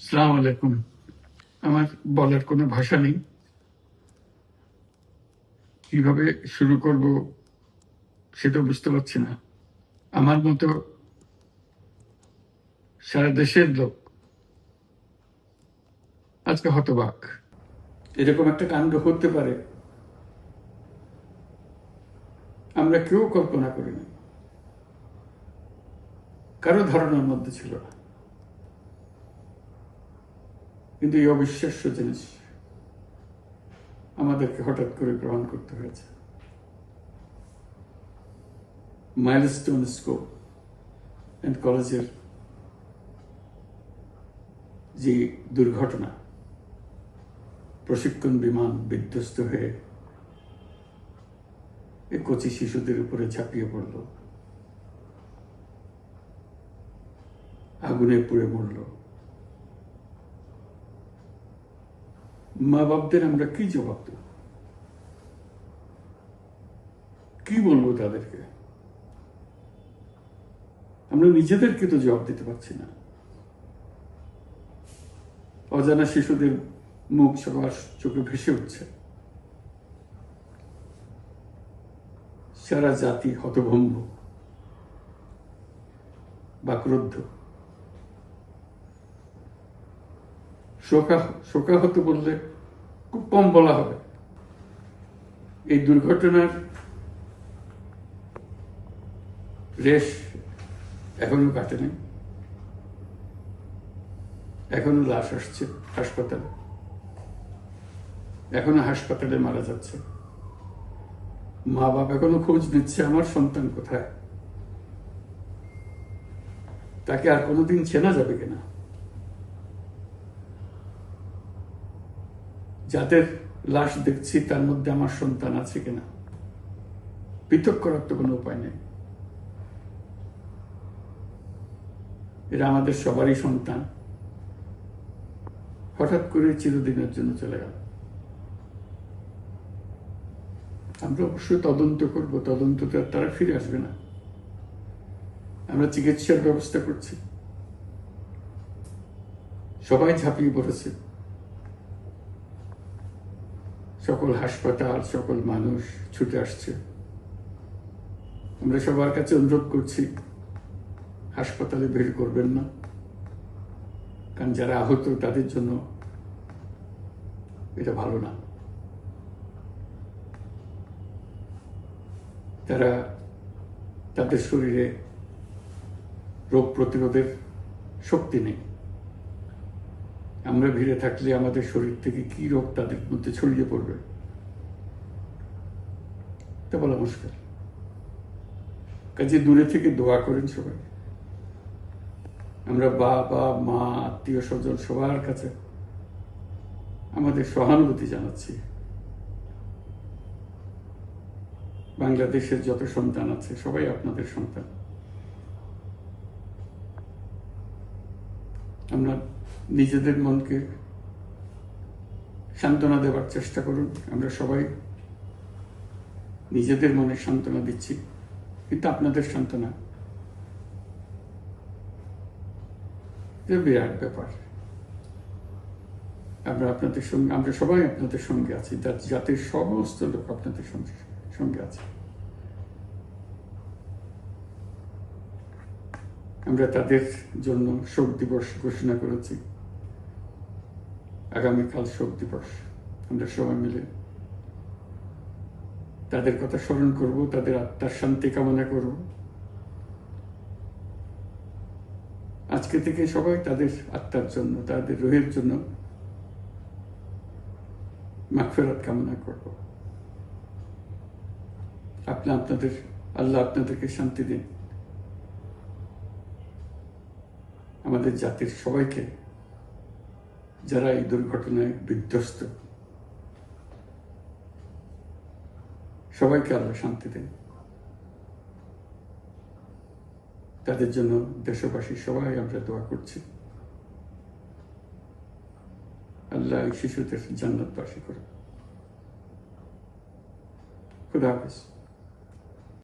আসসালামু আলাইকুম। আমার বলার কোনো ভাষা নেই, কিভাবে শুরু করব সেটা বুঝতে পারছি না। আমার মতো সারা দেশের লোক আজকে হতবাক। এরকম একটা কাণ্ড হতে পারে আমরা কেউ কল্পনা করিনি, কারো ধারণার মধ্যে ছিল না। কিন্তু এই অবিশ্বাস্য জিনিস আমাদেরকে হঠাৎ করে গ্রহণ করতে হয়েছে। মাইলস্টোন স্কুল অ্যান্ড কলেজের যে দুর্ঘটনা, প্রশিক্ষণ বিমান বিধ্বস্ত হয়ে এই কচি শিশুদের উপরে ঝাঁপিয়ে পড়ল, আগুনে পুড়ে মরল। মা বাপদের আমরা কি জবাব দেব? কি বলবো তাদেরকে? আমরা নিজেদেরকে তো জবাব দিতে পারছি না। অজানা শিশুদের মুখ সবার চোখে ভেসে উঠছে। সারা জাতি হতভম্ব বা ক্রুদ্ধ। শোকাহত বললে খুব কম বলা হবে। এই দুর্ঘটনার রেশ এখনো কাটেনি। এখনো লাশ আসছে হাসপাতালে, এখনো হাসপাতালে মারা যাচ্ছে। মা বাপ এখনো খোঁজ নিচ্ছে আমার সন্তান কোথায়, তাকে আর কোনোদিন চেনা যাবে কিনা। যাদের লাশ দেখছি তার মধ্যে আমার সন্তান আছে কিনা পৃথক করার তো কোনো উপায় নেই। এরা আমাদের সবারই সন্তান, হঠাৎ করে চিরদিনের জন্য চলে গেল। আমরা অবশ্যই তদন্ত করব, তদন্তটা তারা ফিরে আসবে না। আমরা চিকিৎসার ব্যবস্থা করছি, সবাই ঝাঁপিয়ে পড়েছে। সকল হাসপাতাল, সকল মানুষ ছুটে আসছে। আমরা সবার কাছে অনুরোধ করছি, হাসপাতালে ভিড় করবেন না, কারণ যারা আহত তাদের জন্য এটা ভালো না। তারা তাদের শরীরে রোগ প্রতিরোধের শক্তি নেই। আমরা ভিড়ে থাকলে আমাদের শরীর থেকে কি রোগ তাদের মধ্যে ছড়িয়ে পড়বে তা বলা মুশকিল। কাজে দূরে থেকে দোয়া করেন সবাই। আমরা বাবা মা আত্মীয় স্বজন সবার কাছে আমাদের সহানুভূতি জানাচ্ছি। বাংলাদেশের যত সন্তান আছে সবাই আপনাদের সন্তান। আমরা নিজেদের মনকে সান্ত্বনা দেওয়ার চেষ্টা করুন। আমরা সবাই নিজেদের মনে সান্ত্বনা দিচ্ছি, কিন্তু আপনাদের সান্ত্বনা বিরাট ব্যাপার। আমরা সবাই আপনাদের সঙ্গে আছি, জাতির সমস্ত লোক আপনাদের সঙ্গে আছে। আমরা তাদের জন্য শোক দিবস ঘোষণা করেছি। আগামীকাল শোক দিবস। আমরা সবাই মিলে তাদের কথা স্মরণ করব, তাদের আত্মার শান্তি কামনা করব। আজকে থেকে সবাই তাদের আত্মার জন্য, তাদের রুহের জন্য মাগফিরাত কামনা করব। আল্লাহ আপনাদেরকে শান্তি দিন। আমাদের জাতির সবাইকে, যারা এই দুর্ঘটনায় বিধ্বস্ত, সবাইকে আল্লাহ শান্তি দেন। তাদের জন্য দেশবাসী সবাই আমরা দোয়া করছি। আল্লাহ এই শিশুদের জান্নাতবাসী করে। খুদা হাফেজ।